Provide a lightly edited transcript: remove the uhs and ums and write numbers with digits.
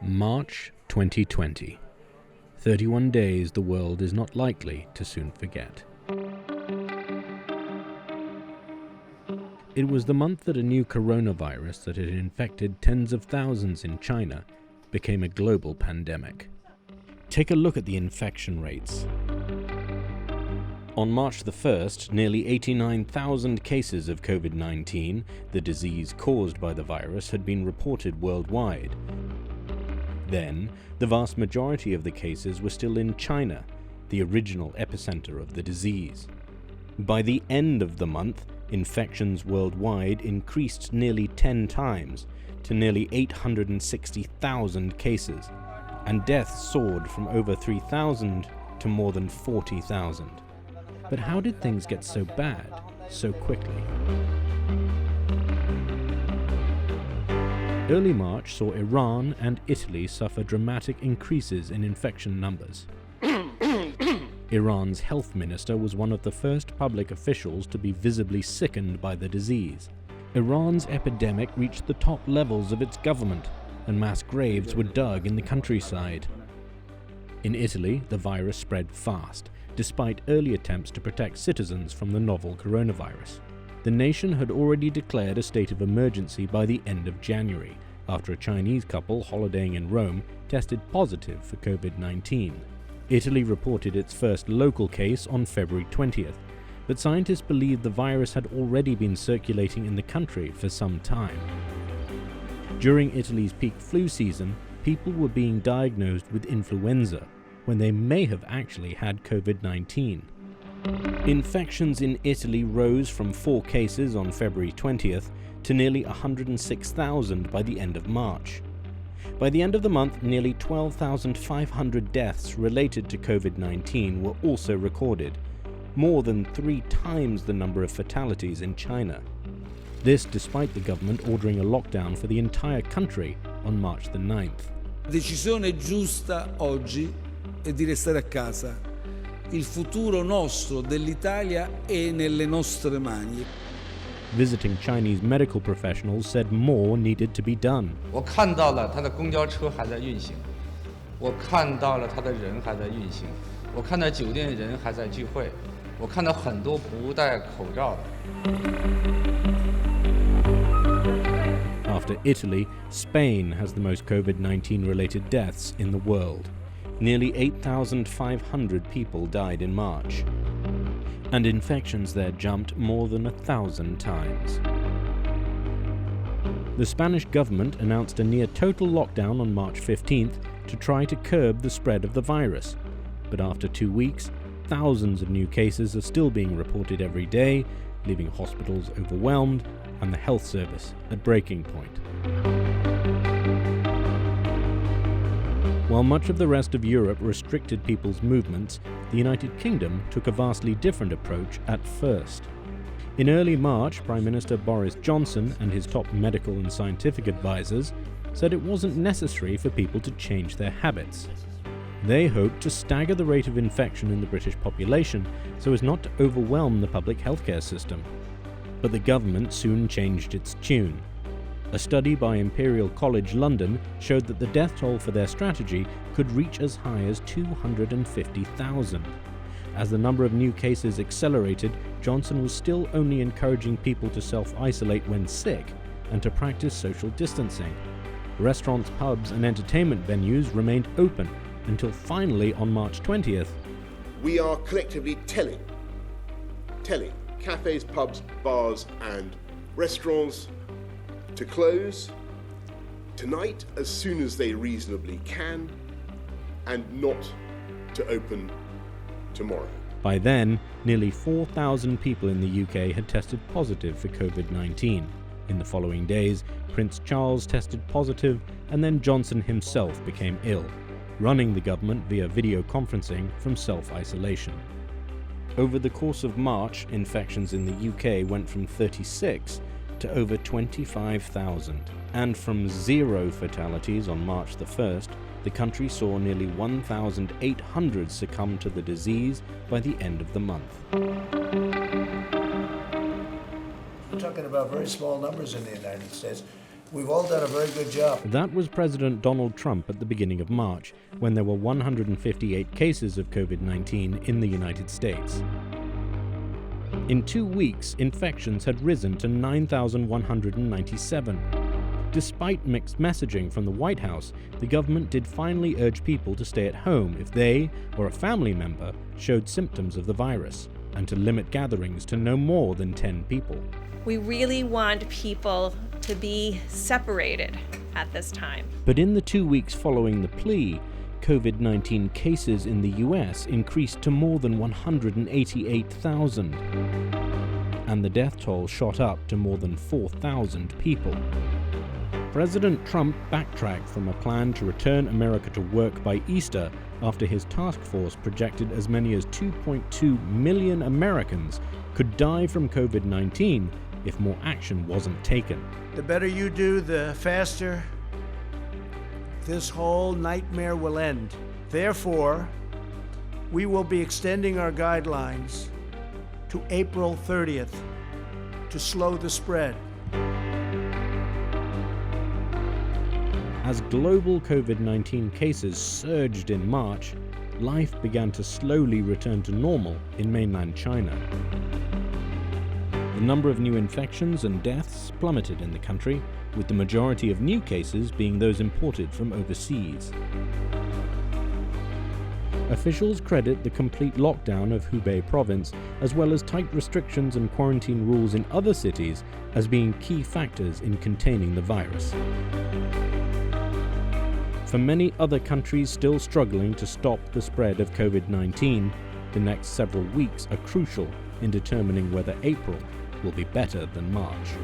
March 2020. 31 days the world is not likely to soon forget. It was the month that a new coronavirus that had infected tens of thousands in China became a global pandemic. Take a look at the infection rates. On March the 1st, nearly 89,000 cases of Covid-19, the disease caused by the virus, had been reported worldwide. Then, the vast majority of the cases were still in China, the original epicenter of the disease. By the end of the month, infections worldwide increased nearly 10 times to nearly 860,000 cases, and deaths soared from over 3,000 to more than 40,000. But how did things get so bad so quickly? Early March saw Iran and Italy suffer dramatic increases in infection numbers. Iran's health minister was one of the first public officials to be visibly sickened by the disease. Iran's epidemic reached the top levels of its government, and mass graves were dug in the countryside. In Italy, the virus spread fast, despite early attempts to protect citizens from the novel coronavirus. The nation had already declared a state of emergency by the end of January, after a Chinese couple holidaying in Rome tested positive for COVID-19. Italy reported its first local case on February 20th, but scientists believe the virus had already been circulating in the country for some time. During Italy's peak flu season, people were being diagnosed with influenza, when they may have actually had COVID-19. Infections in Italy rose from 4 cases on February 20th to nearly 106,000 by the end of March. By the end of the month, nearly 12,500 deaths related to COVID-19 were also recorded, more than 3 times the number of fatalities in China. This despite the government ordering a lockdown for the entire country on March the 9th. Decisione giusta oggi è di restare a casa. Il futuro nostro dell'Italia è nelle nostre mani. Visiting Chinese medical professionals said more needed to be done. 我看到了他的公交车还在运行，我看到了他的人还在运行，我看到酒店人还在聚会，我看到很多不戴口罩的。 After Italy, Spain has the most COVID-19 related deaths in the world. Nearly 8,500 people died in March, and infections there jumped more than 1,000 times. The Spanish government announced a near-total lockdown on March 15th to try to curb the spread of the virus, but after 2 weeks, thousands of new cases are still being reported every day, leaving hospitals overwhelmed and the health service at breaking point. While much of the rest of Europe restricted people's movements, the United Kingdom took a vastly different approach at first. In early March, Prime Minister Boris Johnson and his top medical and scientific advisors said it wasn't necessary for people to change their habits. They hoped to stagger the rate of infection in the British population so as not to overwhelm the public healthcare system. But the government soon changed its tune. A study by Imperial College London showed that the death toll for their strategy could reach as high as 250,000. As the number of new cases accelerated, Johnson was still only encouraging people to self-isolate when sick and to practice social distancing. Restaurants, pubs and entertainment venues remained open until finally on March 20th. We are collectively telling cafes, pubs, bars and restaurants to close tonight as soon as they reasonably can and not to open tomorrow. By then, nearly 4,000 people in the UK had tested positive for COVID-19. In the following days, Prince Charles tested positive and then Johnson himself became ill, running the government via video conferencing from self-isolation. Over the course of March, infections in the UK went from 36 to over 25,000, and from 0 fatalities on March the 1st, the country saw nearly 1,800 succumb to the disease by the end of the month. We're talking about very small numbers in the United States. We've all done a very good job. That was President Donald Trump at the beginning of March, when there were 158 cases of COVID-19 in the United States. In 2 weeks, infections had risen to 9,197. Despite mixed messaging from the White House, the government did finally urge people to stay at home if they or a family member showed symptoms of the virus, and to limit gatherings to no more than 10 people. We really want people to be separated at this time. But in the 2 weeks following the plea, COVID-19 cases in the US increased to more than 188,000, and the death toll shot up to more than 4,000 people. President Trump backtracked from a plan to return America to work by Easter after his task force projected as many as 2.2 million Americans could die from COVID-19 if more action wasn't taken. The better you do, the faster this whole nightmare will end. Therefore, we will be extending our guidelines to April 30th to slow the spread. As global COVID-19 cases surged in March, life began to slowly return to normal in mainland China. The number of new infections and deaths plummeted in the country, with the majority of new cases being those imported from overseas. Officials credit the complete lockdown of Hubei province, as well as tight restrictions and quarantine rules in other cities, as being key factors in containing the virus. For many other countries still struggling to stop the spread of COVID-19, the next several weeks are crucial in determining whether April will be better than March.